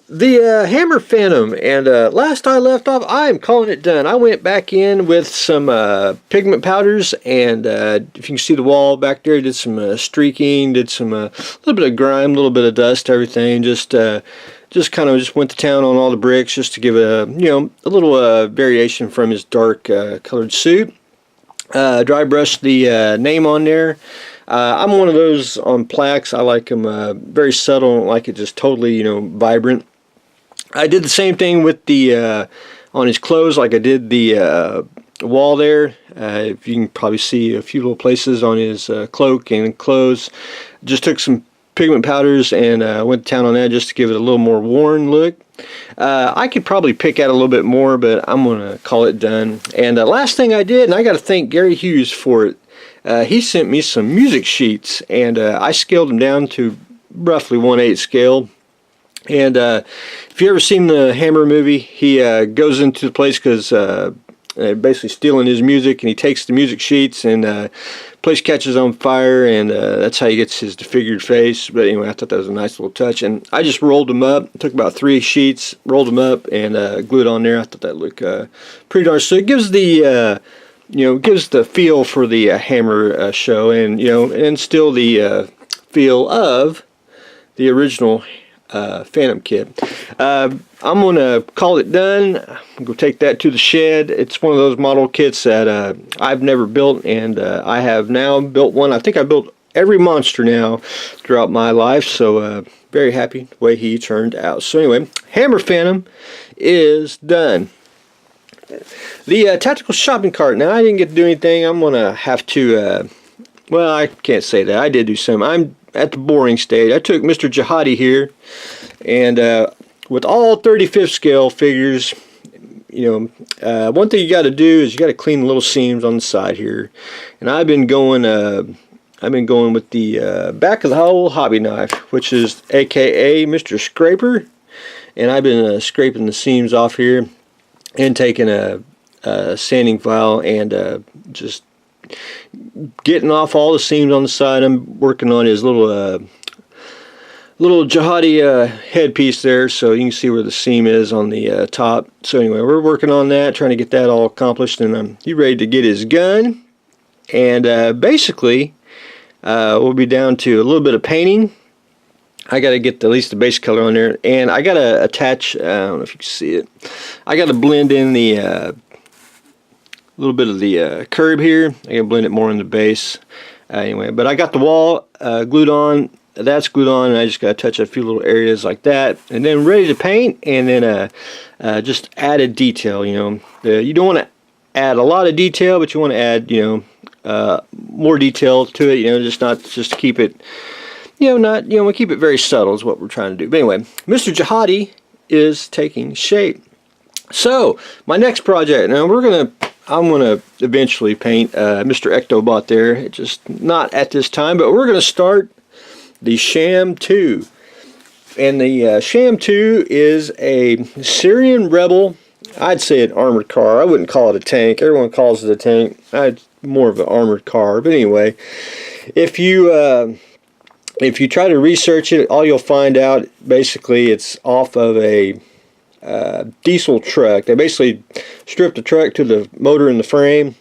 the Hammer Phantom, and last I left off, I'm calling it done. I went back in with some pigment powders, and if you can see the wall back there, did some streaking, did some little bit of grime, a little bit of dust, everything. Just kind of just went to town on all the bricks, just to give a a little variation from his dark colored suit. Dry brushed the name on there. I'm one of those on plaques. I like them very subtle. I don't like it just totally vibrant. I did the same thing with the on his clothes, like I did the wall there. If you can probably see a few little places on his cloak and clothes. Just took some pigment powders and went to town on that just to give it a little more worn look. I could probably pick out a little bit more, but I'm gonna call it done. And last thing I did, and I got to thank Gary Hughes for it. He sent me some music sheets, and I scaled them down to roughly 1/8 scale. And if you ever seen the Hammer movie, he goes into the place because basically stealing his music, and he takes the music sheets, and place catches on fire, and that's how he gets his disfigured face. But anyway, I thought that was a nice little touch, and I just rolled them up. It took about 3 sheets, rolled them up, and glued on there. I thought that looked pretty darn. So it gives the gives the feel for the Hammer show, and and still the feel of the original Phantom kit. I'm gonna call it done. I'm gonna take that to the shed. It's one of those model kits that I've never built, and I have now built one. I think I built every monster now throughout my life, so very happy the way he turned out. So anyway, Hammer Phantom is done. The tactical shopping cart. Now I didn't get to do anything. I'm gonna have to well, I can't say that. I did do some. I'm at the boring stage. I took Mr. Jihadi here, and with all 35th scale figures, one thing you got to do is you got to clean the little seams on the side here. And I've been going with the back of the whole hobby knife, which is AKA Mr. Scraper, and I've been scraping the seams off here and taking a sanding file and just getting off all the seams on the side. I'm working on his little jihadi headpiece there, so you can see where the seam is on the top. So anyway, we're working on that, trying to get that all accomplished, and he's ready to get his gun. And basically, we'll be down to a little bit of painting. I got to get at least the base color on there, and I got to attach, I don't know if you can see it, I got to blend in the little bit of the curb here. I can blend it more in the base. Anyway, but I got the wall glued on. That's glued on, and I just got to touch a few little areas like that, and then ready to paint. And then just added detail. You don't want to add a lot of detail, but you want to add more detail to it. Just to keep it we keep it very subtle is what we're trying to do. But anyway, Mr. Jihadi is taking shape. So my next project. Now I'm gonna eventually paint Mr. Ectobot there. It's just not at this time, but we're gonna start the Sham II. And the Sham II is a Syrian rebel. I'd say an armored car. I wouldn't call it a tank. Everyone calls it a tank. It's more of an armored car. But anyway, if you try to research it, all you'll find out basically it's off of a diesel truck. They basically stripped the truck to the motor and the frame,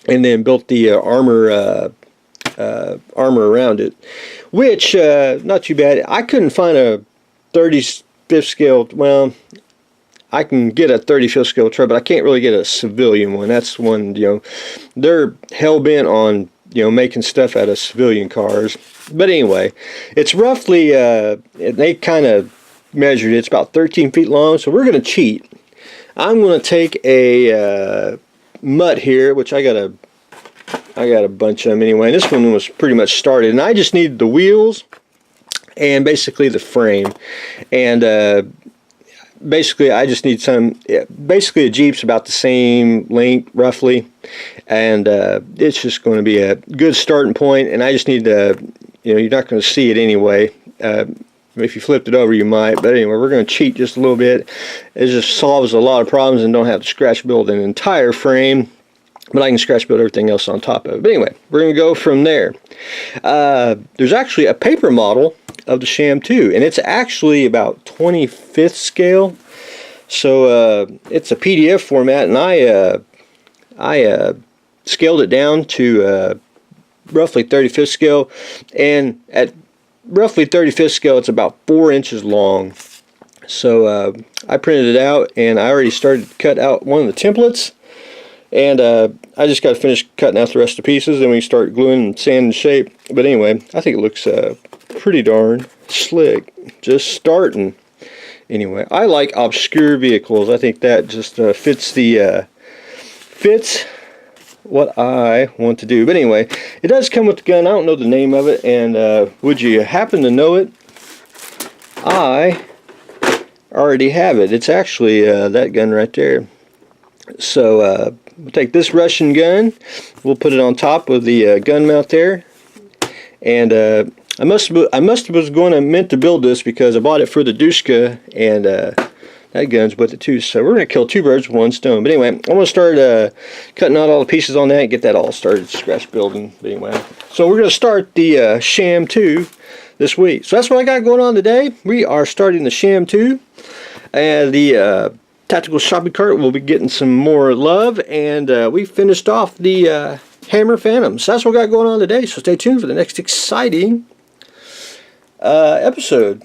and then built the armor around it, which not too bad. I couldn't find a 35th scale. Well, I can get a 35th scale truck, but I can't really get a civilian one. That's one they're hell bent on making stuff out of civilian cars. But anyway, it's roughly they kind of measured it. It's about 13 feet long, so we're going to cheat. I'm going to take a mutt here, which I got a bunch of them anyway. And this one was pretty much started, and I just needed the wheels and basically the frame. And basically I just need some, basically a Jeep's about the same length roughly, and it's just going to be a good starting point. And I just need to, you're not going to see it anyway. If you flipped it over, you might. But anyway, we're going to cheat just a little bit. It just solves a lot of problems and don't have to scratch build an entire frame. But I can scratch build everything else on top of it. But anyway, we're going to go from there. There's actually a paper model of the Sham II, and it's actually about 25th scale. So it's a PDF format, and I scaled it down to roughly 35th scale, and at roughly 35th scale it's about 4 inches long. So I printed it out, and I already started to cut out one of the templates, and I just got to finish cutting out the rest of the pieces, then we can start gluing and sanding shape. But anyway, I think it looks pretty darn slick, just starting. Anyway, I like obscure vehicles. I think that just fits what I want to do. But anyway, it does come with the gun. I don't know the name of it, and would you happen to know it? I already have it. It's actually that gun right there. So we'll take this Russian gun, we'll put it on top of the gun mount there, and I must was meant to build this because I bought it for the Dushka, and that gun's with it too. So we're gonna kill 2 birds with 1 stone. But anyway, I'm gonna start cutting out all the pieces on that and get that all started, scratch building. But anyway, so we're gonna start the Sham II this week. So that's what I got going on today. We are starting the Sham II, and the tactical shopping cart will be getting some more love, and we finished off the Hammer Phantoms. So that's what we got going on today. So stay tuned for the next exciting episode.